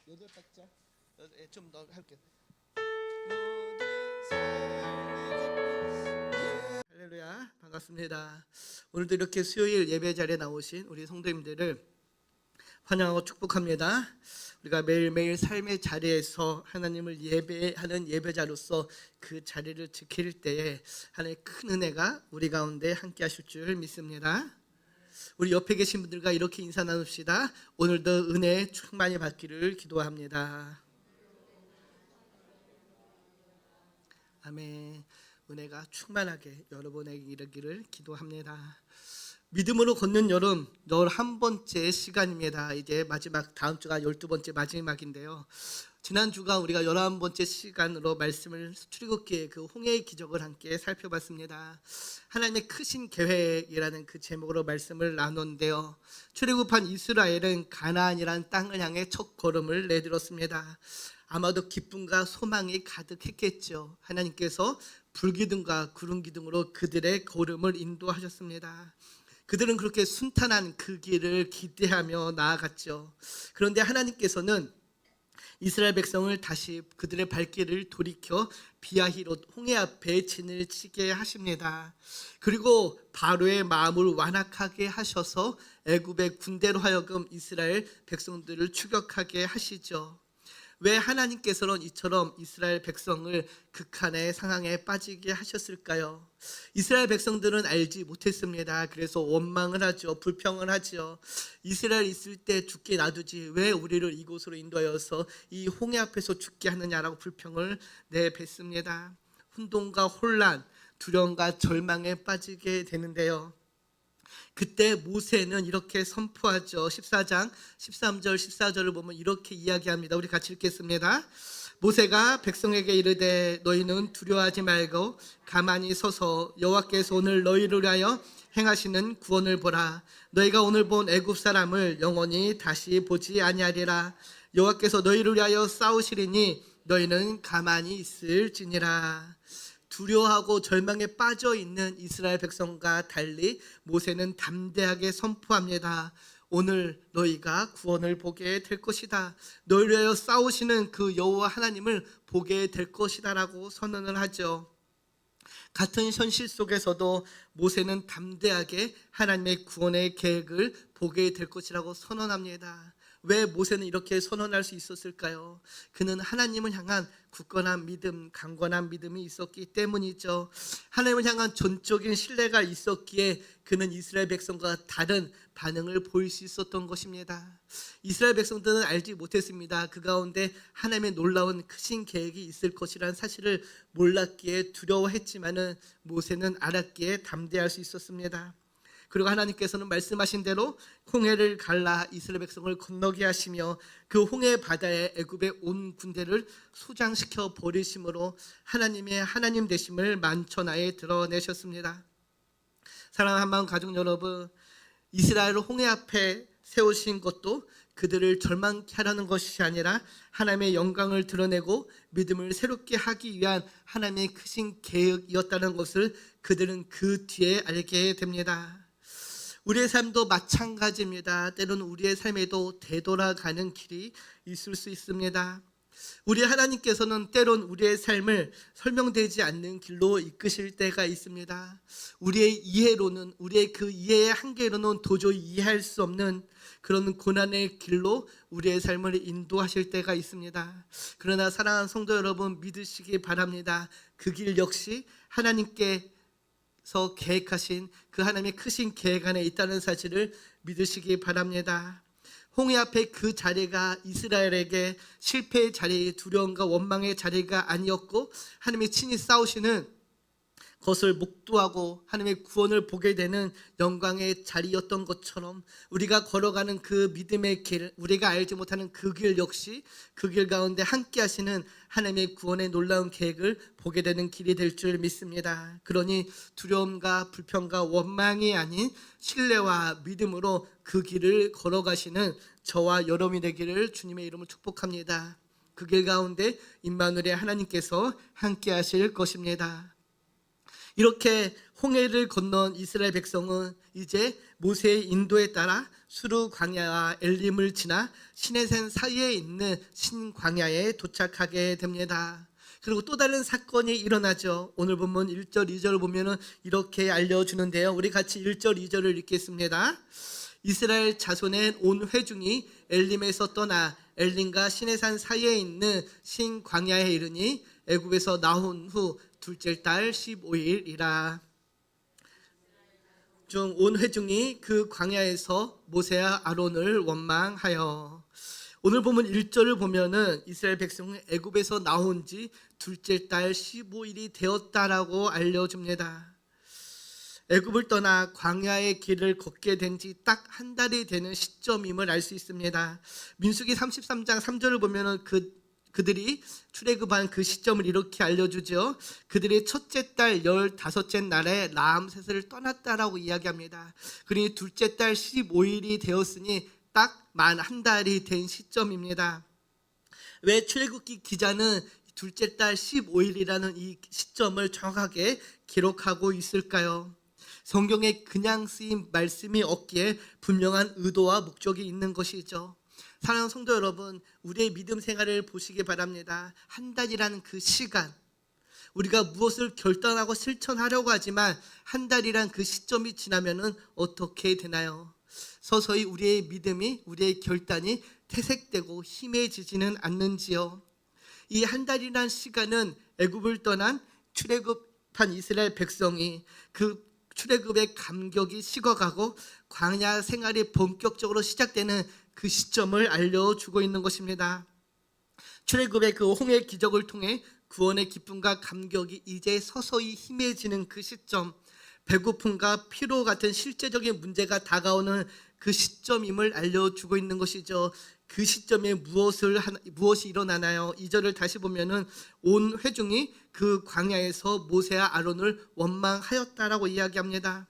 여덟 박자. 좀 더 할게요. 할렐루야, 반갑습니다. 오늘도 이렇게 수요일 예배 자리에 나오신 우리 성도님들을 환영하고 축복합니다. 우리가 매일매일 삶의 자리에서 하나님을 예배하는 예배자로서 그 자리를 지킬 때에 하나님의 큰 은혜가 우리 가운데 함께 하실 줄 믿습니다. 우리 옆에 계신 분들과 이렇게 인사 나눕시다. 오늘도 은혜 충만히 받기를 기도합니다. 아멘. 은혜가 충만하게 여러분에게 이르기를 기도합니다. 믿음으로 걷는 여름 11번째 시간입니다. 이제 마지막, 다음 주가 12번째 마지막인데요. 지난주가 우리가 11번째 시간으로 말씀을 출애굽기의 그 홍해의 기적을 함께 살펴봤습니다. 하나님의 크신 계획이라는 그 제목으로 말씀을 나눴는데요. 출애굽한 이스라엘은 가나안이라는 땅을 향해 첫 걸음을 내들었습니다. 아마도 기쁨과 소망이 가득했겠죠. 하나님께서 불기둥과 구름기둥으로 그들의 걸음을 인도하셨습니다. 그들은 그렇게 순탄한 그 길을 기대하며 나아갔죠. 그런데 하나님께서는 이스라엘 백성을 다시 그들의 발길을 돌이켜 비아히롯 홍해 앞에 진을 치게 하십니다. 그리고 바로의 마음을 완악하게 하셔서 애굽의 군대로 하여금 이스라엘 백성들을 추격하게 하시죠. 왜 하나님께서는 이처럼 이스라엘 백성을 극한의 상황에 빠지게 하셨을까요? 이스라엘 백성들은 알지 못했습니다. 그래서 원망을 하죠. 불평을 하죠. 이스라엘 있을 때 죽게 놔두지 왜 우리를 이곳으로 인도하여서 이 홍해 앞에서 죽게 하느냐라고 불평을 내뱉습니다. 혼돈과 혼란, 두려움과 절망에 빠지게 되는데요. 그때 모세는 이렇게 선포하죠. 14장 13절 14절을 보면 이렇게 이야기합니다. 우리 같이 읽겠습니다. 모세가 백성에게 이르되 너희는 두려워하지 말고 가만히 서서 여호와께서 오늘 너희를 위하여 행하시는 구원을 보라. 너희가 오늘 본 애굽 사람을 영원히 다시 보지 아니하리라. 여호와께서 너희를 위하여 싸우시리니 너희는 가만히 있을지니라. 두려워하고 절망에 빠져 있는 이스라엘 백성과 달리 모세는 담대하게 선포합니다. 오늘 너희가 구원을 보게 될 것이다. 너희를 위하여 싸우시는 그 여호와 하나님을 보게 될 것이다 라고 선언을 하죠. 같은 현실 속에서도 모세는 담대하게 하나님의 구원의 계획을 보게 될 것이라고 선언합니다. 왜 모세는 이렇게 선언할 수 있었을까요? 그는 하나님을 향한 굳건한 믿음, 강건한 믿음이 있었기 때문이죠. 하나님을 향한 전적인 신뢰가 있었기에 그는 이스라엘 백성과 다른 반응을 보일 수 있었던 것입니다. 이스라엘 백성들은 알지 못했습니다. 그 가운데 하나님의 놀라운 크신 계획이 있을 것이라는 사실을 몰랐기에 두려워했지만은 모세는 알았기에 담대할 수 있었습니다. 그리고 하나님께서는 말씀하신 대로 홍해를 갈라 이스라엘 백성을 건너게 하시며 그 홍해 바다에 애굽의 온 군대를 소장시켜 버리심으로 하나님의 하나님 되심을 만천하에 드러내셨습니다. 사랑하는 한마음 가족 여러분, 이스라엘을 홍해 앞에 세우신 것도 그들을 절망케 하려는 것이 아니라 하나님의 영광을 드러내고 믿음을 새롭게 하기 위한 하나님의 크신 계획이었다는 것을 그들은 그 뒤에 알게 됩니다. 우리의 삶도 마찬가지입니다. 때로는 우리의 삶에도 되돌아가는 길이 있을 수 있습니다. 우리 하나님께서는 때론 우리의 삶을 설명되지 않는 길로 이끄실 때가 있습니다. 우리의 이해로는, 우리의 그 이해의 한계로는 도저히 이해할 수 없는 그런 고난의 길로 우리의 삶을 인도하실 때가 있습니다. 그러나 사랑하는 성도 여러분, 믿으시기 바랍니다. 그 길 역시 하나님께서 계획하신 그 하나님의 크신 계획 안에 있다는 사실을 믿으시기 바랍니다. 홍해 앞에 그 자리가 이스라엘에게 실패의 자리, 두려움과 원망의 자리가 아니었고 하나님이 친히 싸우시는 것을 목도하고 하나님의 구원을 보게 되는 영광의 자리였던 것처럼 우리가 걸어가는 그 믿음의 길, 우리가 알지 못하는 그 길 역시 그 길 가운데 함께 하시는 하나님의 구원의 놀라운 계획을 보게 되는 길이 될 줄 믿습니다. 그러니 두려움과 불평과 원망이 아닌 신뢰와 믿음으로 그 길을 걸어가시는 저와 여러분이 되기를 주님의 이름으로 축복합니다. 그 길 가운데 임마누엘의 하나님께서 함께 하실 것입니다. 이렇게 홍해를 건넌 이스라엘 백성은 이제 모세의 인도에 따라 수르 광야와 엘림을 지나 시내산 사이에 있는 신광야에 도착하게 됩니다. 그리고 또 다른 사건이 일어나죠. 오늘 본문 1절 2절을 보면은 이렇게 알려주는데요. 우리 같이 1절 2절을 읽겠습니다. 이스라엘 자손의 온 회중이 엘림에서 떠나 엘림과 시내산 사이에 있는 신광야에 이르니 애굽에서 나온 후 둘째 달 15일이라. 중 온 회중이 그 광야에서 모세와 아론을 원망하여. 오늘 보면 1절을 보면은 이스라엘 백성은 애굽에서 나온 지 둘째 달 15일이 되었다라고 알려줍니다. 애굽을 떠나 광야의 길을 걷게 된 지 딱 한 달이 되는 시점임을 알 수 있습니다. 민수기 33장 3절을 보면은 그들이 출애굽한 그 시점을 이렇게 알려주죠. 그들이 첫째 달 15째 날에 라암셋을 떠났다라고 이야기합니다. 그러니 둘째 달 15일이 되었으니 딱 만 한 달이 된 시점입니다. 왜 출애굽기 기자는 둘째 달 15일이라는 이 시점을 정확하게 기록하고 있을까요? 성경에 그냥 쓰인 말씀이 없기에 분명한 의도와 목적이 있는 것이죠. 사랑하는 성도 여러분, 우리의 믿음 생활을 보시기 바랍니다. 한 달이라는 그 시간, 우리가 무엇을 결단하고 실천하려고 하지만 한 달이란 그 시점이 지나면은 어떻게 되나요? 서서히 우리의 믿음이, 우리의 결단이 퇴색되고 희미해지지는 않는지요. 이 한 달이란 시간은 애굽을 떠난 출애굽한 이스라엘 백성이 그 출애굽의 감격이 식어가고 광야 생활이 본격적으로 시작되는 그 시점을 알려주고 있는 것입니다. 출애굽의 그 홍해 기적을 통해 구원의 기쁨과 감격이 이제 서서히 희미해지는 그 시점, 배고픔과 피로 같은 실제적인 문제가 다가오는 그 시점임을 알려주고 있는 것이죠. 그 시점에 무엇이 일어나나요? 2절을 다시 보면은 온 회중이 그 광야에서 모세와 아론을 원망하였다라고 이야기합니다.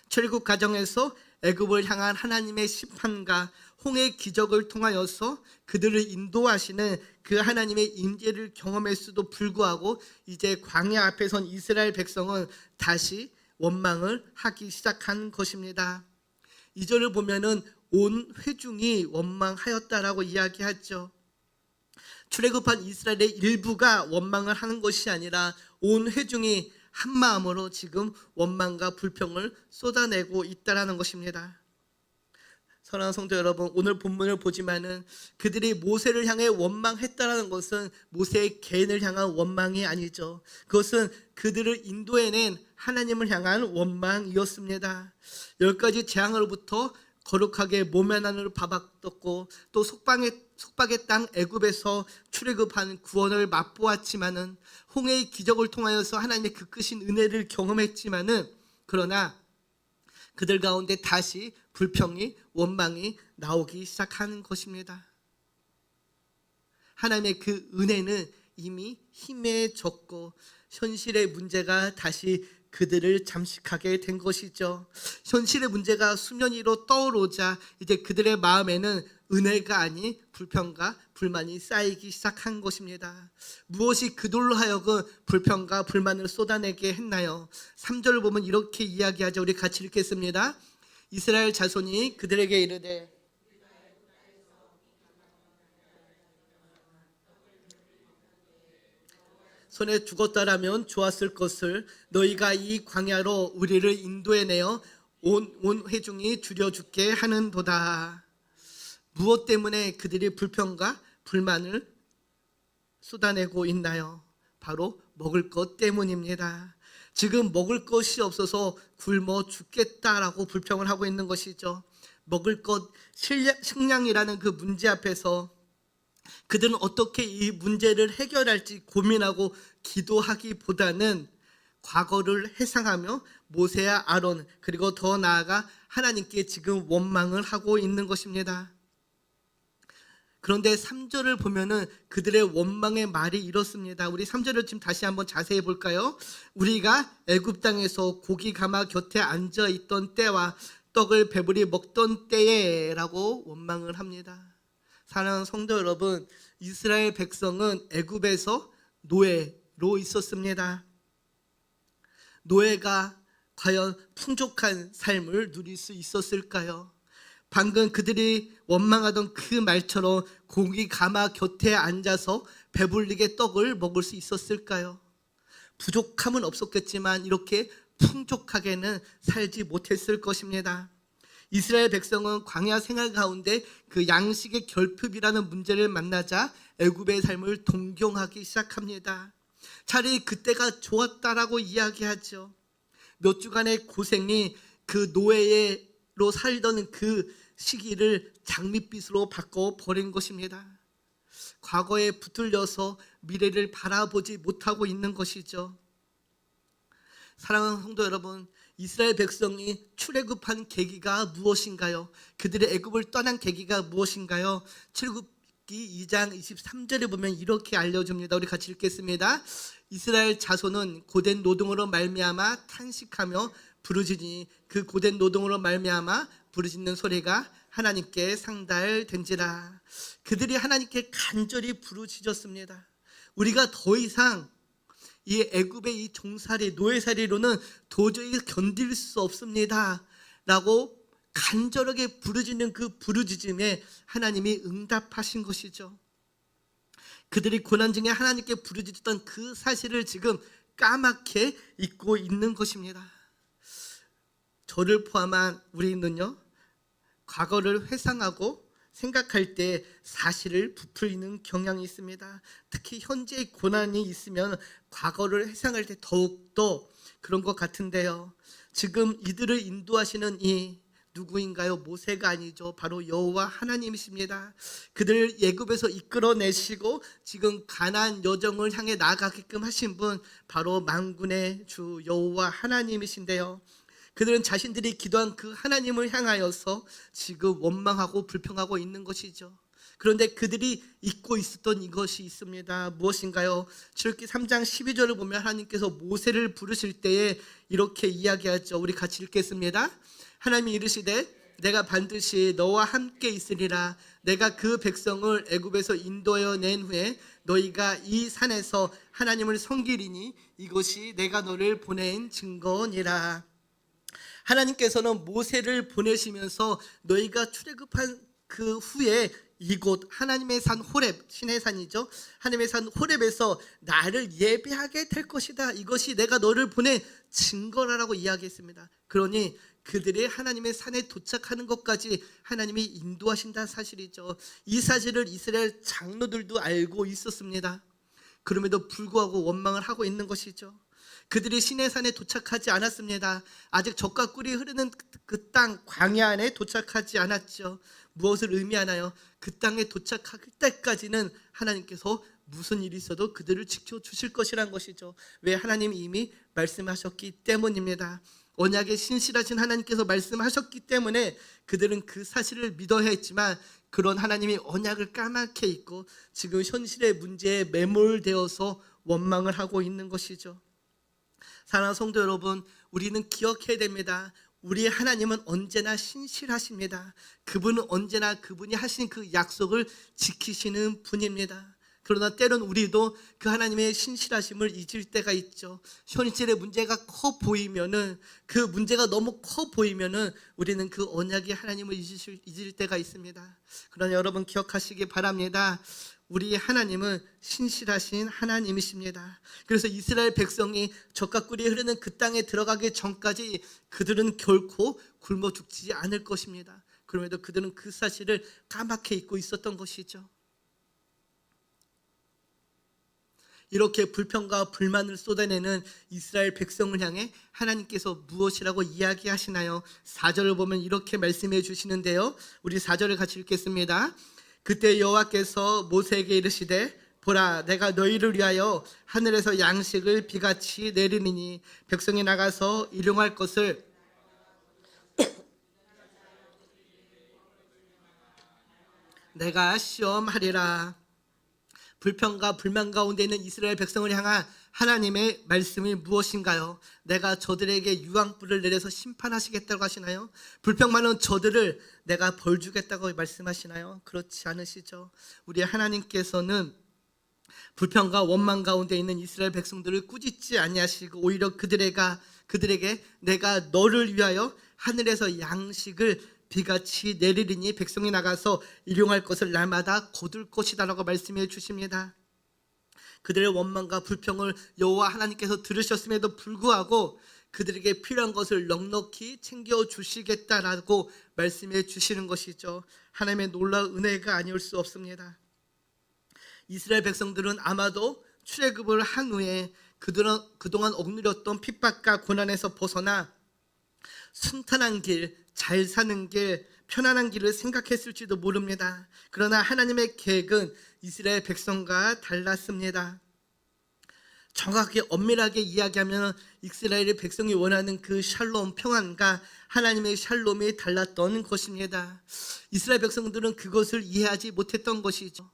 출애굽 과정에서 애굽을 향한 하나님의 심판과 홍해 기적을 통하여서 그들을 인도하시는 그 하나님의 임재를 경험했음에도 불구하고 이제 광야 앞에 선 이스라엘 백성은 다시 원망을 하기 시작한 것입니다. 2절을 보면은 온 회중이 원망하였다라고 이야기하죠. 출애굽한 이스라엘의 일부가 원망을 하는 것이 아니라 온 회중이 한 마음으로 지금 원망과 불평을 쏟아내고 있다라는 것입니다. 사랑하는 성도 여러분, 오늘 본문을 보지만은 그들이 모세를 향해 원망했다라는 것은 모세의 개인을 향한 원망이 아니죠. 그것은 그들을 인도해낸 하나님을 향한 원망이었습니다. 10가지 재앙으로부터 거룩하게 몸의 안으로 바바떴고 또 속박의 땅 애굽에서 출애굽한 구원을 맛보았지만은 홍해의 기적을 통하여서 하나님의 그 크신 은혜를 경험했지만은 그러나 그들 가운데 다시 불평이 원망이 나오기 시작하는 것입니다. 하나님의 그 은혜는 이미 희미해졌고 현실의 문제가 다시 그들을 잠식하게 된 것이죠. 현실의 문제가 수면 위로 떠오르자 이제 그들의 마음에는 은혜가 아닌 불평과 불만이 쌓이기 시작한 것입니다. 무엇이 그들로 하여금 불평과 불만을 쏟아내게 했나요? 3절을 보면 이렇게 이야기하죠. 우리 같이 읽겠습니다. 이스라엘 자손이 그들에게 이르되 손에 죽었다라면 좋았을 것을 너희가 이 광야로 우리를 인도해내어 온 회중이 줄여 죽게 하는도다. 무엇 때문에 그들이 불평과 불만을 쏟아내고 있나요? 바로 먹을 것 때문입니다. 지금 먹을 것이 없어서 굶어 죽겠다라고 불평을 하고 있는 것이죠. 먹을 것, 식량이라는 그 문제 앞에서 그들은 어떻게 이 문제를 해결할지 고민하고 기도하기보다는 과거를 회상하며 모세와 아론 그리고 더 나아가 하나님께 지금 원망을 하고 있는 것입니다. 그런데 3절을 보면은 그들의 원망의 말이 이렇습니다. 우리 3절을 지금 다시 한번 자세히 볼까요? 우리가 애굽 땅에서 고기 가마 곁에 앉아 있던 때와 떡을 배불리 먹던 때에라고 원망을 합니다. 사랑하는 성도 여러분, 이스라엘 백성은 애굽에서 노예로 있었습니다. 노예가 과연 풍족한 삶을 누릴 수 있었을까요? 방금 그들이 원망하던 그 말처럼 고기 가마 곁에 앉아서 배불리게 떡을 먹을 수 있었을까요? 부족함은 없었겠지만 이렇게 풍족하게는 살지 못했을 것입니다. 이스라엘 백성은 광야 생활 가운데 그 양식의 결핍이라는 문제를 만나자 애굽의 삶을 동경하기 시작합니다. 차라리 그때가 좋았다라고 이야기하죠. 몇 주간의 고생이 그 노예로 살던 그 시기를 장밋빛으로 바꿔버린 것입니다. 과거에 붙들려서 미래를 바라보지 못하고 있는 것이죠. 사랑하는 성도 여러분, 이스라엘 백성이 출애굽한 계기가 무엇인가요? 그들의 애굽을 떠난 계기가 무엇인가요? 출애굽기 2장 23절에 보면 이렇게 알려줍니다. 우리 같이 읽겠습니다. 이스라엘 자손은 고된 노동으로 말미암아 탄식하며 부르짖으니 그 고된 노동으로 말미암아 부르짖는 소리가 하나님께 상달된지라. 그들이 하나님께 간절히 부르짖었습니다. 우리가 더 이상 이 애굽의 이 종살이 노예살이로는 도저히 견딜 수 없습니다 라고 간절하게 부르짖는 그 부르짖음에 하나님이 응답하신 것이죠. 그들이 고난 중에 하나님께 부르짖었던 그 사실을 지금 까맣게 잊고 있는 것입니다. 저를 포함한 우리는요, 과거를 회상하고 생각할 때 사실을 부풀리는 경향이 있습니다. 특히 현재의 고난이 있으면 과거를 회상할 때 더욱더 그런 것 같은데요. 지금 이들을 인도하시는 이 누구인가요? 모세가 아니죠. 바로 여호와 하나님이십니다. 그들을 애굽에서 이끌어내시고 지금 가나안 여정을 향해 나아가게끔 하신 분, 바로 만군의 주 여호와 하나님이신데요. 그들은 자신들이 기도한 그 하나님을 향하여서 지금 원망하고 불평하고 있는 것이죠. 그런데 그들이 잊고 있었던 이것이 있습니다. 무엇인가요? 출애굽기 3장 12절을 보면 하나님께서 모세를 부르실 때에 이렇게 이야기하죠. 우리 같이 읽겠습니다. 하나님이 이르시되 내가 반드시 너와 함께 있으리라. 내가 그 백성을 애굽에서 인도하여 낸 후에 너희가 이 산에서 하나님을 섬기리니 이것이 내가 너를 보낸 증거니라. 하나님께서는 모세를 보내시면서 너희가 출애굽한 그 후에 이곳 하나님의 산 호렙, 신의 산이죠. 하나님의 산 호렙에서 나를 예배하게 될 것이다. 이것이 내가 너를 보낸 증거라고 이야기했습니다. 그러니 그들이 하나님의 산에 도착하는 것까지 하나님이 인도하신다는 사실이죠. 이 사실을 이스라엘 장로들도 알고 있었습니다. 그럼에도 불구하고 원망을 하고 있는 것이죠. 그들이 시내산에 도착하지 않았습니다. 아직 젖과 꿀이 흐르는 그 땅 광야 안에 도착하지 않았죠. 무엇을 의미하나요? 그 땅에 도착할 때까지는 하나님께서 무슨 일이 있어도 그들을 지켜주실 것이란 것이죠. 왜? 하나님이 이미 말씀하셨기 때문입니다. 언약에 신실하신 하나님께서 말씀하셨기 때문에 그들은 그 사실을 믿어야 했지만 그런 하나님이 언약을 까맣게 잊고 지금 현실의 문제에 매몰되어서 원망을 하고 있는 것이죠. 사랑하는 성도 여러분, 우리는 기억해야 됩니다. 우리의 하나님은 언제나 신실하십니다. 그분은 언제나 그분이 하신 그 약속을 지키시는 분입니다. 그러나 때론 우리도 그 하나님의 신실하심을 잊을 때가 있죠. 현실의 문제가 커 보이면은, 그 문제가 너무 커 보이면은 우리는 그 언약의 하나님을 잊을 때가 있습니다. 그러나 여러분 기억하시기 바랍니다. 우리 하나님은 신실하신 하나님이십니다. 그래서 이스라엘 백성이 젖과 꿀이 흐르는 그 땅에 들어가기 전까지 그들은 결코 굶어 죽지 않을 것입니다. 그럼에도 그들은 그 사실을 까맣게 잊고 있었던 것이죠. 이렇게 불평과 불만을 쏟아내는 이스라엘 백성을 향해 하나님께서 무엇이라고 이야기하시나요? 4절을 보면 이렇게 말씀해 주시는데요. 우리 4절을 같이 읽겠습니다. 그때 여호와께서 모세에게 이르시되 보라, 내가 너희를 위하여 하늘에서 양식을 비같이 내리니 백성이 나가서 일용할 것을 내가 시험하리라. 불평과 불만 가운데 있는 이스라엘 백성을 향한 하나님의 말씀이 무엇인가요? 내가 저들에게 유황불을 내려서 심판하시겠다고 하시나요? 불평 많은 저들을 내가 벌 주겠다고 말씀하시나요? 그렇지 않으시죠? 우리 하나님께서는 불평과 원망 가운데 있는 이스라엘 백성들을 꾸짖지 아니하시고 오히려 그들에게 내가 너를 위하여 하늘에서 양식을 비같이 내리리니 백성이 나가서 일용할 것을 날마다 거둘 것이다라고 말씀해 주십니다. 그들의 원망과 불평을 여호와 하나님께서 들으셨음에도 불구하고 그들에게 필요한 것을 넉넉히 챙겨주시겠다라고 말씀해 주시는 것이죠. 하나님의 놀라운 은혜가 아니올 수 없습니다. 이스라엘 백성들은 아마도 출애굽을 한 후에 그동안 억누렸던 핍박과 고난에서 벗어나 순탄한 길, 잘 사는 길, 편안한 길을 생각했을지도 모릅니다. 그러나 하나님의 계획은 이스라엘 백성과 달랐습니다. 정확하게 엄밀하게 이야기하면 이스라엘의 백성이 원하는 그 샬롬, 평안과 하나님의 샬롬이 달랐던 것입니다. 이스라엘 백성들은 그것을 이해하지 못했던 것이죠.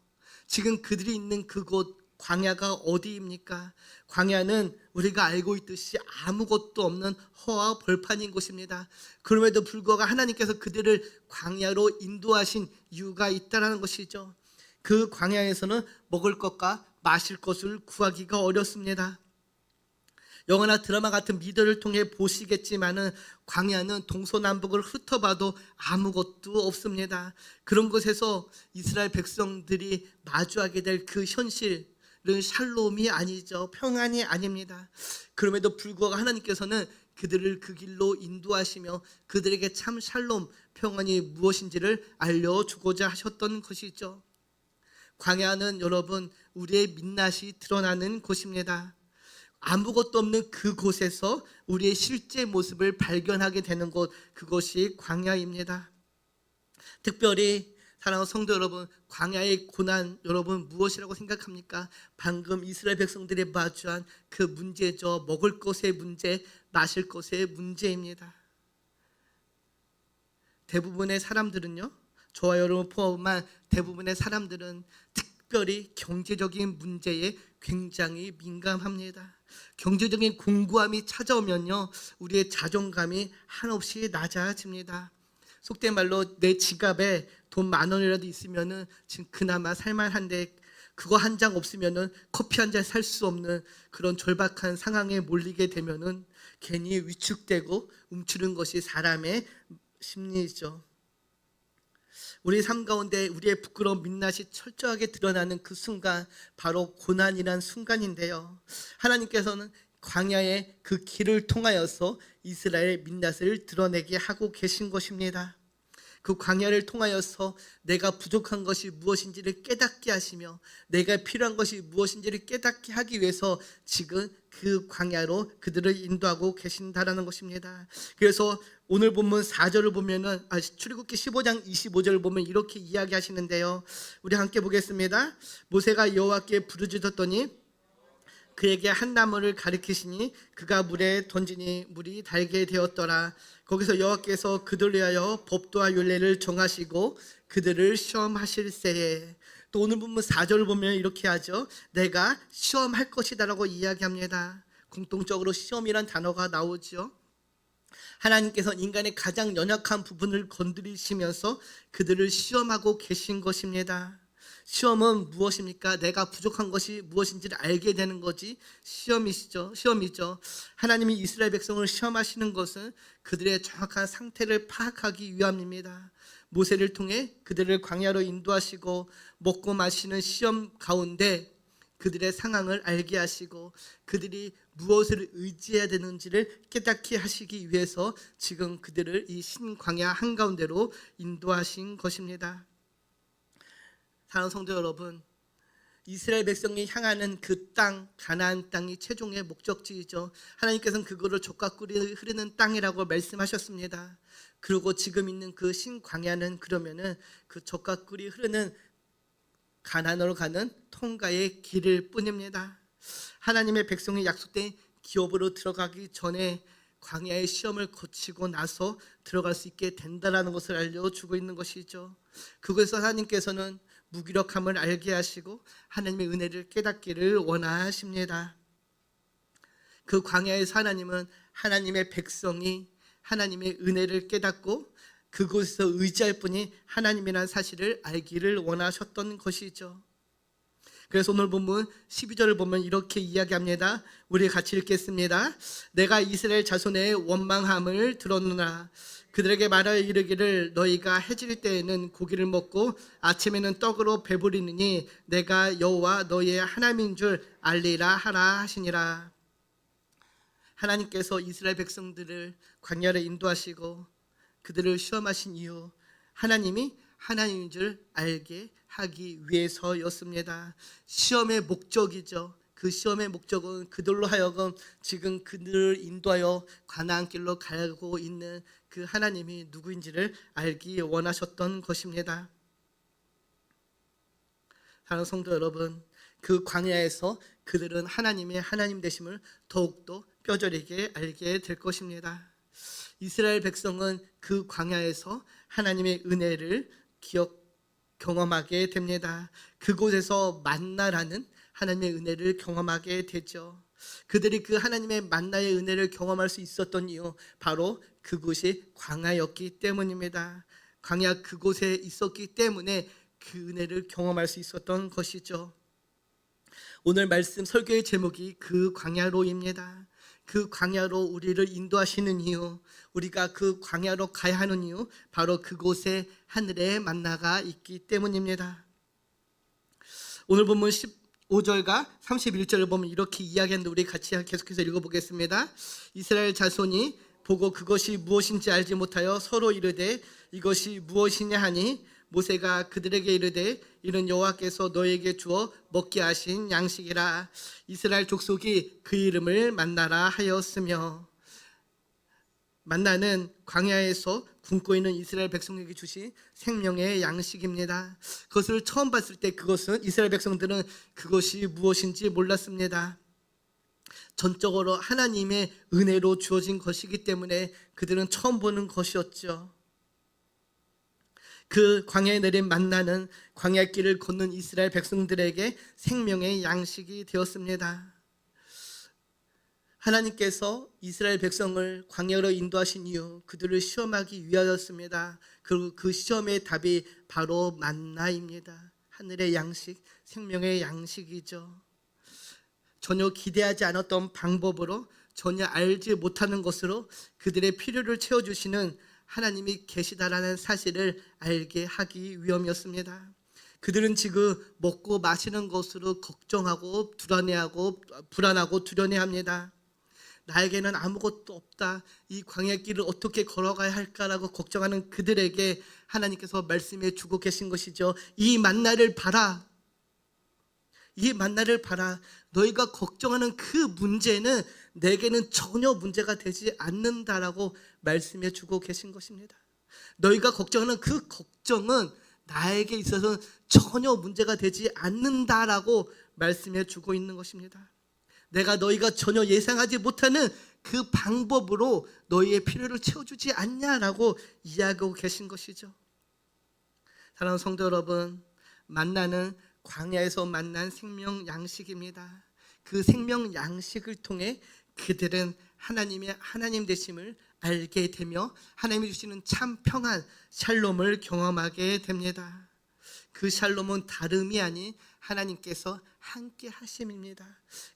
지금 그들이 있는 그곳 광야가 어디입니까? 광야는 우리가 알고 있듯이 아무것도 없는 허와 벌판인 곳입니다. 그럼에도 불구하고 하나님께서 그들을 광야로 인도하신 이유가 있다는 것이죠. 그 광야에서는 먹을 것과 마실 것을 구하기가 어렵습니다. 영화나 드라마 같은 미디어를 통해 보시겠지만은 광야는 동서남북을 훑어봐도 아무것도 없습니다. 그런 곳에서 이스라엘 백성들이 마주하게 될 그 현실은 샬롬이 아니죠. 평안이 아닙니다. 그럼에도 불구하고 하나님께서는 그들을 그 길로 인도하시며 그들에게 참 샬롬, 평안이 무엇인지를 알려주고자 하셨던 것이죠. 광야는 여러분 우리의 민낯이 드러나는 곳입니다. 아무것도 없는 그곳에서 우리의 실제 모습을 발견하게 되는 곳, 그것이 광야입니다. 특별히 사랑하는 성도 여러분, 광야의 고난 여러분 무엇이라고 생각합니까? 방금 이스라엘 백성들이 마주한 그 문제죠. 먹을 것의 문제, 마실 것의 문제입니다. 대부분의 사람들은요, 저와 여러분 포함한 대부분의 사람들은 특별히 경제적인 문제에 굉장히 민감합니다. 경제적인 공고함이 찾아오면요, 우리의 자존감이 한없이 낮아집니다. 속된 말로 내 지갑에 돈 10,000원이라도 있으면은 지금 그나마 살만한데 그거 한 장 없으면은 커피 한 잔 살 수 없는 그런 절박한 상황에 몰리게 되면은 괜히 위축되고 움츠른 것이 사람의 심리죠. 우리 삶 가운데 우리의 부끄러운 민낯이 철저하게 드러나는 그 순간, 바로 고난이란 순간인데요. 하나님께서는 광야의 그 길을 통하여서 이스라엘의 민낯을 드러내게 하고 계신 것입니다. 그 광야를 통하여서 내가 부족한 것이 무엇인지를 깨닫게 하시며 내가 필요한 것이 무엇인지를 깨닫게 하기 위해서 지금 그 광야로 그들을 인도하고 계신다라는 것입니다. 그래서 오늘 본문 4절을 보면은 출애굽기 15장 25절을 보면 이렇게 이야기하시는데요. 우리 함께 보겠습니다. 모세가 여호와께 부르짖었더니 그에게 한 나무를 가리키시니 그가 물에 던지니 물이 달게 되었더라. 거기서 여호와께서 그들을 위하여 법도와 율례를 정하시고 그들을 시험하실새에. 또 오늘 본문 4절을 보면 이렇게 하죠. 내가 시험할 것이다라고 이야기합니다. 공통적으로 시험이란 단어가 나오죠. 하나님께서 인간의 가장 연약한 부분을 건드리시면서 그들을 시험하고 계신 것입니다. 시험은 무엇입니까? 내가 부족한 것이 무엇인지를 알게 되는 것이 시험이죠. 하나님이 이스라엘 백성을 시험하시는 것은 그들의 정확한 상태를 파악하기 위함입니다. 모세를 통해 그들을 광야로 인도하시고 먹고 마시는 시험 가운데 그들의 상황을 알게 하시고 그들이 무엇을 의지해야 되는지를 깨닫게 하시기 위해서 지금 그들을 이 신광야 한가운데로 인도하신 것입니다. 사랑하는 성도 여러분, 이스라엘 백성이 향하는 그 땅, 가나안 땅이 최종의 목적지이죠. 하나님께서는 그거를 젖과 꿀이 흐르는 땅이라고 말씀하셨습니다. 그리고 지금 있는 그 신광야는 그러면은 그 젖과 꿀이 흐르는 가나안으로 가는 통과의 길일 뿐입니다. 하나님의 백성이 약속된 기업으로 들어가기 전에 광야의 시험을 거치고 나서 들어갈 수 있게 된다라는 것을 알려주고 있는 것이죠. 그것에서 하나님께서는 무기력함을 알게 하시고 하나님의 은혜를 깨닫기를 원하십니다. 그 광야에서 하나님은 하나님의 백성이 하나님의 은혜를 깨닫고 그곳에서 의지할 분이 하나님이라는 사실을 알기를 원하셨던 것이죠. 그래서 오늘 본문 12절을 보면 이렇게 이야기합니다. 우리 같이 읽겠습니다. 내가 이스라엘 자손의 원망함을 들었노라. 그들에게 말하여 이르기를 너희가 해질 때에는 고기를 먹고 아침에는 떡으로 배부리느니 내가 여호와 너희의 하나님인 줄 알리라 하라 하시니라. 하나님께서 이스라엘 백성들을 광야를 인도하시고 그들을 시험하신 이유, 하나님이 하나님인 줄 알게 하기 위해서였습니다. 시험의 목적이죠. 그 시험의 목적은 그들로 하여금 지금 그들을 인도하여 가나안 길로 가고 있는 그 하나님이 누구인지를 알기 원하셨던 것입니다. 사랑하는 성도 여러분, 그 광야에서 그들은 하나님의 하나님 되심을 더욱더 뼈저리게 알게 될 것입니다. 이스라엘 백성은 그 광야에서 하나님의 은혜를 경험하게 됩니다. 그곳에서 만나라는 하나님의 은혜를 경험하게 되죠. 그들이 그 하나님의 만나의 은혜를 경험할 수 있었던 이유, 바로 그곳이 광야였기 때문입니다. 광야 그곳에 있었기 때문에 그 은혜를 경험할 수 있었던 것이죠. 오늘 말씀 설교의 제목이 그 광야로입니다. 그 광야로 우리를 인도하시는 이유, 우리가 그 광야로 가야 하는 이유, 바로 그곳에 하늘의 만나가 있기 때문입니다. 오늘 본문 15절과 31절을 보면 이렇게 이야기하는데 우리 같이 계속해서 읽어보겠습니다. 이스라엘 자손이 보고 그것이 무엇인지 알지 못하여 서로 이르되 이것이 무엇이냐 하니 모세가 그들에게 이르되 이는 여호와께서 너에게 주어 먹게 하신 양식이라. 이스라엘 족속이 그 이름을 만나라 하였으며, 만나는 광야에서 굶고 있는 이스라엘 백성에게 주신 생명의 양식입니다. 그것을 처음 봤을 때 그것은 이스라엘 백성들은 그것이 무엇인지 몰랐습니다. 전적으로 하나님의 은혜로 주어진 것이기 때문에 그들은 처음 보는 것이었죠. 그 광야에 내린 만나는 광야길을 걷는 이스라엘 백성들에게 생명의 양식이 되었습니다. 하나님께서 이스라엘 백성을 광야로 인도하신 이유, 그들을 시험하기 위하였습니다. 그리고 그 시험의 답이 바로 만나입니다. 하늘의 양식, 생명의 양식이죠. 전혀 기대하지 않았던 방법으로, 전혀 알지 못하는 것으로 그들의 필요를 채워주시는 하나님이 계시다라는 사실을 알게 하기 위함이었습니다. 그들은 지금 먹고 마시는 것으로 걱정하고 불안하고 두려워합니다. 나에게는 아무것도 없다, 이 광야길을 어떻게 걸어가야 할까라고 걱정하는 그들에게 하나님께서 말씀해 주고 계신 것이죠. 이 만나를 봐라. 이 만나를 봐라. 너희가 걱정하는 그 문제는 내게는 전혀 문제가 되지 않는다라고 말씀해 주고 계신 것입니다. 너희가 걱정하는 그 걱정은 나에게 있어서는 전혀 문제가 되지 않는다라고 말씀해 주고 있는 것입니다. 내가 너희가 전혀 예상하지 못하는 그 방법으로 너희의 필요를 채워주지 않냐라고 이야기하고 계신 것이죠. 사랑하는 성도 여러분, 만나는 광야에서 만난 생명 양식입니다. 그 생명 양식을 통해 그들은 하나님의 하나님 되심을 알게 되며 하나님이 주시는 참 평안, 샬롬을 경험하게 됩니다. 그 샬롬은 다름이 아닌 하나님께서 함께 하심입니다.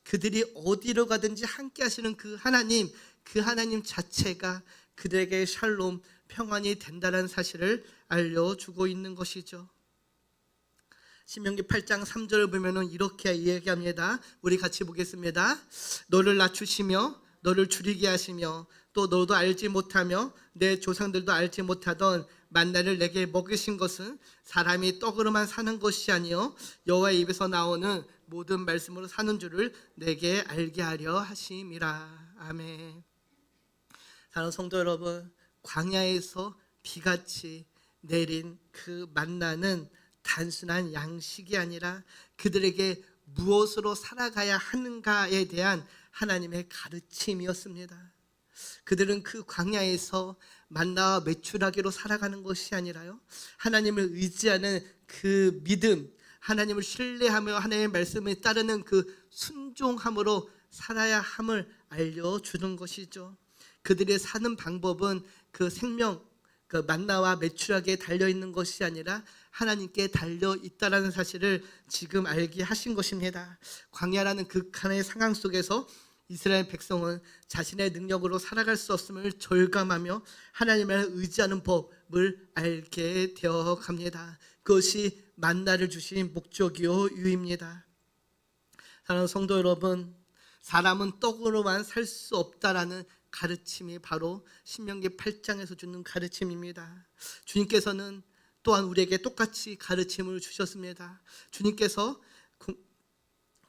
그들이 어디로 가든지 함께 하시는 그 하나님 자체가 그들에게 샬롬, 평안이 된다는 사실을 알려주고 있는 것이죠. 신명기 8장 3절을 보면 이렇게 이야기합니다. 우리 같이 보겠습니다. 너를 낮추시며 너를 줄이게 하시며 또 너도 알지 못하며 내 조상들도 알지 못하던 만나를 내게 먹이신 것은 사람이 떡으로만 사는 것이 아니요 여호와의 입에서 나오는 모든 말씀으로 사는 줄을 내게 알게 하려 하심이라. 아멘. 사랑하는 성도 여러분, 광야에서 비같이 내린 그 만나는 단순한 양식이 아니라 그들에게 무엇으로 살아가야 하는가에 대한 하나님의 가르침이었습니다. 그들은 그 광야에서 만나와 메추라기로 살아가는 것이 아니라요, 하나님을 의지하는 그 믿음, 하나님을 신뢰하며 하나님의 말씀에 따르는 그 순종함으로 살아야 함을 알려주는 것이죠. 그들의 사는 방법은 그 생명, 그 만나와 메추라기에 달려있는 것이 아니라 하나님께 달려있다라는 사실을 지금 알게 하신 것입니다. 광야라는 극한의 상황 속에서 이스라엘 백성은 자신의 능력으로 살아갈 수 없음을 절감하며 하나님을 의지하는 법을 알게 되어 갑니다. 그것이 만나를 주신 목적이요 유입니다. 사랑하는 성도 여러분, 사람은 떡으로만 살 수 없다라는 가르침이 바로 신명기 8장에서 주는 가르침입니다. 주님께서는 또한 우리에게 똑같이 가르침을 주셨습니다. 주님께서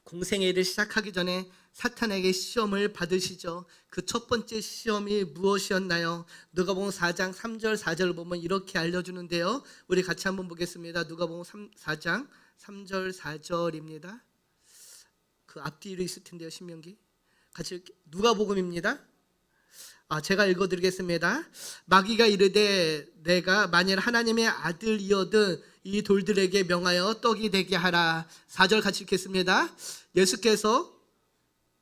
공생의 일을 시작하기 전에 사탄에게 시험을 받으시죠. 그 첫 번째 시험이 무엇이었나요? 누가복음 4장 3절 4절을 보면 이렇게 알려주는데요. 우리 같이 한번 보겠습니다. 누가복음 4장 3절 4절입니다. 그 앞뒤로 있을 텐데요. 신명기 같이 누가복음입니다. 제가 읽어드리겠습니다. 마귀가 이르되 내가 만일 하나님의 아들이어든 이 돌들에게 명하여 떡이 되게 하라. 4절 같이 읽겠습니다. 예수께서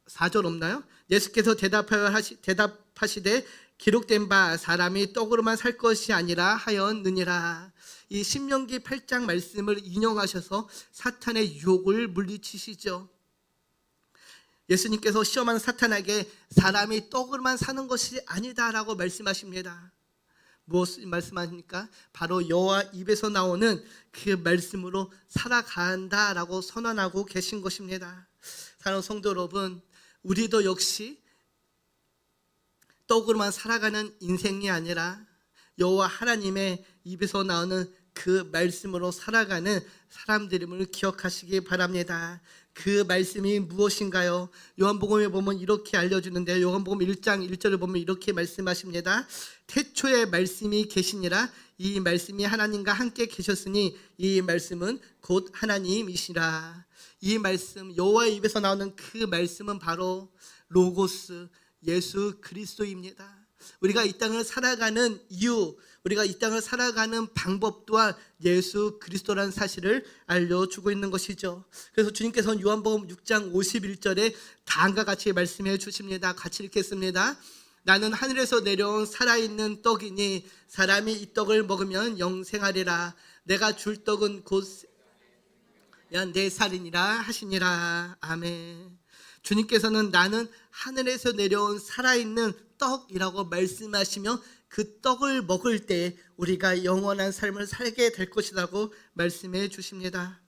4절 없나요? 예수께서 대답하시되 기록된 바 사람이 떡으로만 살 것이 아니라 하였느니라. 이 신명기 8장 말씀을 인용하셔서 사탄의 유혹을 물리치시죠. 예수님께서 시험하는 사탄에게 사람이 떡으로만 사는 것이 아니다라고 말씀하십니다. 무엇을 말씀하십니까? 바로 여호와 입에서 나오는 그 말씀으로 살아간다라고 선언하고 계신 것입니다. 사랑하는 성도 여러분, 우리도 역시 떡으로만 살아가는 인생이 아니라 여호와 하나님의 입에서 나오는 그 말씀으로 살아가는 사람들임을 기억하시기 바랍니다. 그 말씀이 무엇인가요? 요한복음에 보면 이렇게 알려주는데요. 요한복음 1장 1절을 보면 이렇게 말씀하십니다. 태초에 말씀이 계시니라. 이 말씀이 하나님과 함께 계셨으니 이 말씀은 곧 하나님이시라. 이 말씀, 여호와의 입에서 나오는 그 말씀은 바로 로고스, 예수 그리스도입니다. 우리가 이 땅을 살아가는 이유, 우리가 이 땅을 살아가는 방법 또한 예수 그리스도라는 사실을 알려주고 있는 것이죠. 그래서 주님께서는 요한복음 6장 51절에 다음과 같이 말씀해 주십니다. 같이 읽겠습니다. 나는 하늘에서 내려온 살아있는 떡이니 사람이 이 떡을 먹으면 영생하리라. 내가 줄 떡은 곧 내 살이니라 하시니라. 아멘. 주님께서는 나는 하늘에서 내려온 살아있는 떡이라고 말씀하시며 그 떡을 먹을 때 우리가 영원한 삶을 살게 될 것이라고 말씀해 주십니다.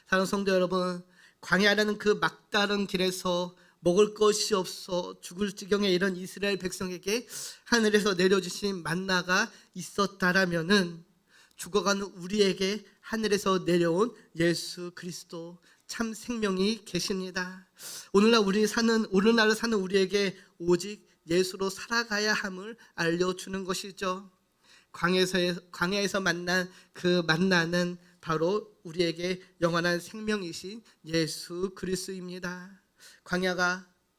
사랑하는 성도 여러분, 광야라는 그 막다른 길에서 먹을 것이 없어 죽을 지경에 이른 이스라엘 백성에게 하늘에서 내려주신 만나가 있었다라면은 죽어가는 우리에게 하늘에서 내려온 예수 그리스도 참 생명이 계십니다. 오늘날 사는 우리에게 오직 예수로 살아가야 함을 알려주는 것이죠. 광야에서 만난 그 만나는 바로 우리에게 영원한 생명이신 예수 그리스도입니다.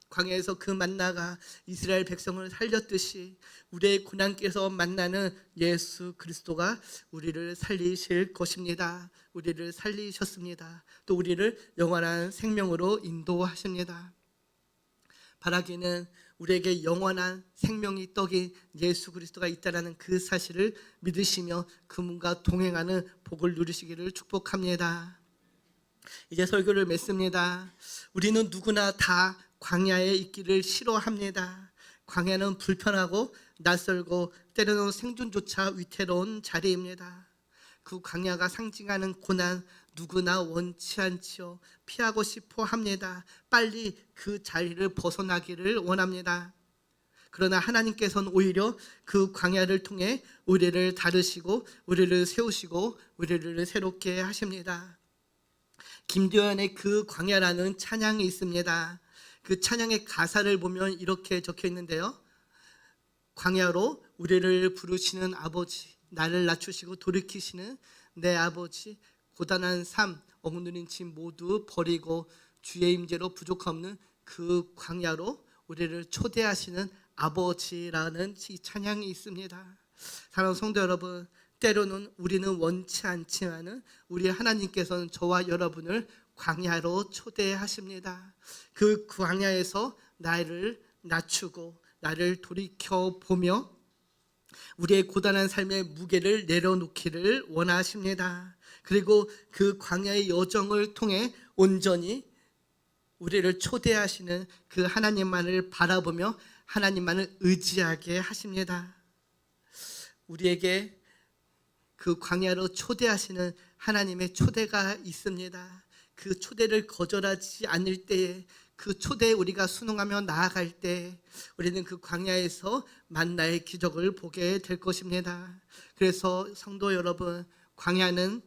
광야에서 그 만나가 이스라엘 백성을 살렸듯이 우리의 고난길에서 만나는 예수 그리스도가 우리를 살리실 것입니다. 우리를 살리셨습니다. 또 우리를 영원한 생명으로 인도하십니다. 바라기는 우리에게 영원한 생명이 떡인 예수 그리스도가 있다는 그 사실을 믿으시며 그분과 동행하는 복을 누리시기를 축복합니다. 이제 설교를 맺습니다. 우리는 누구나 다 광야에 있기를 싫어합니다. 광야는 불편하고 낯설고 때로는 생존조차 위태로운 자리입니다. 그 광야가 상징하는 고난 누구나 원치 않지요. 피하고 싶어 합니다. 빨리 그 자리를 벗어나기를 원합니다. 그러나 하나님께서는 오히려 그 광야를 통해 우리를 다루시고 우리를 세우시고 우리를 새롭게 하십니다. 김도연의 그 광야라는 찬양이 있습니다. 그 찬양의 가사를 보면 이렇게 적혀 있는데요. 광야로 우리를 부르시는 아버지, 나를 낮추시고 돌이키시는 내 아버지, 고단한 삶, 억누른 짐 모두 버리고 주의 임재로 부족함없는 그 광야로 우리를 초대하시는 아버지라는 이 찬양이 있습니다. 사랑하는 성도 여러분, 때로는 우리는 원치 않지만은 우리 하나님께서는 저와 여러분을 광야로 초대하십니다. 그 광야에서 나를 낮추고 나를 돌이켜 보며 우리의 고단한 삶의 무게를 내려놓기를 원하십니다. 그리고 그 광야의 여정을 통해 온전히 우리를 초대하시는 그 하나님만을 바라보며 하나님만을 의지하게 하십니다. 우리에게 그 광야로 초대하시는 하나님의 초대가 있습니다. 그 초대를 거절하지 않을 때에, 그 초대에 우리가 순응하며 나아갈 때 우리는 그 광야에서 만나의 기적을 보게 될 것입니다. 그래서 성도 여러분, 광야는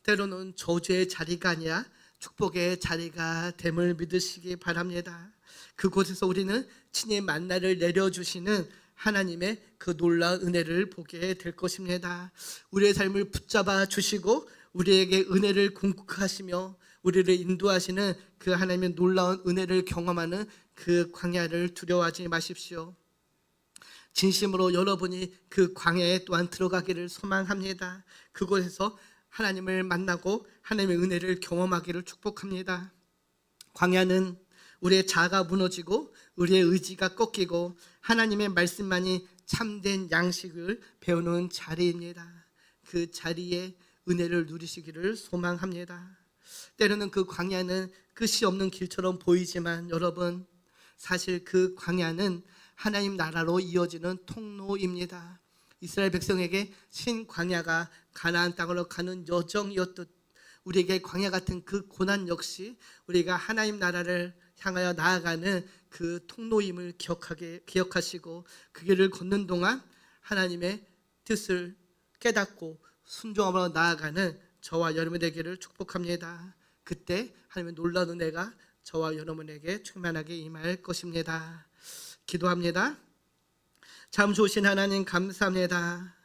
때로는 저주의 자리가 아니라 축복의 자리가 됨을 믿으시기 바랍니다. 그곳에서 우리는 친히 만나를 내려주시는 하나님의 그 놀라운 은혜를 보게 될 것입니다. 우리의 삶을 붙잡아 주시고 우리에게 은혜를 공급하시며 우리를 인도하시는 그 하나님의 놀라운 은혜를 경험하는 그 광야를 두려워하지 마십시오. 진심으로 여러분이 그 광야에 또한 들어가기를 소망합니다. 그곳에서 하나님을 만나고 하나님의 은혜를 경험하기를 축복합니다. 광야는 우리의 자아가 무너지고 우리의 의지가 꺾이고 하나님의 말씀만이 참된 양식을 배우는 자리입니다. 그 자리에 은혜를 누리시기를 소망합니다. 때로는 그 광야는 끝이 없는 길처럼 보이지만 여러분, 사실 그 광야는 하나님 나라로 이어지는 통로입니다. 이스라엘 백성에게 신광야가 가나안 땅으로 가는 여정이었듯 우리에게 광야 같은 그 고난 역시 우리가 하나님 나라를 향하여 나아가는 그 통로임을 기억하시고 그 길을 걷는 동안 하나님의 뜻을 깨닫고 순종하며 나아가는 저와 여러분 되기를 축복합니다. 그때 하나님의 놀라운 은혜가 저와 여러분에게 충만하게 임할 것입니다. 기도합니다. 참 좋으신 하나님 감사합니다.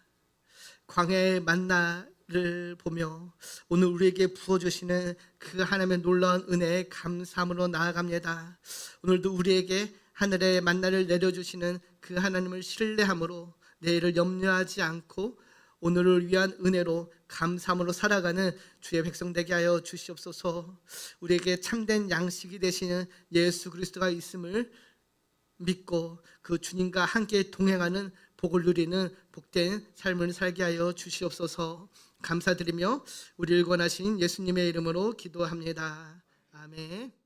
광야의 만나를 보며 오늘 우리에게 부어주시는 그 하나님의 놀라운 은혜에 감사함으로 나아갑니다. 오늘도 우리에게 하늘의 만나를 내려주시는 그 하나님을 신뢰함으로 내일을 염려하지 않고 오늘을 위한 은혜로 감사함으로 살아가는 주의 백성 되게 하여 주시옵소서. 우리에게 참된 양식이 되시는 예수 그리스도가 있음을 믿고 그 주님과 함께 동행하는 복을 누리는 복된 삶을 살게 하여 주시옵소서. 감사드리며 우리를 권하신 예수님의 이름으로 기도합니다. 아멘.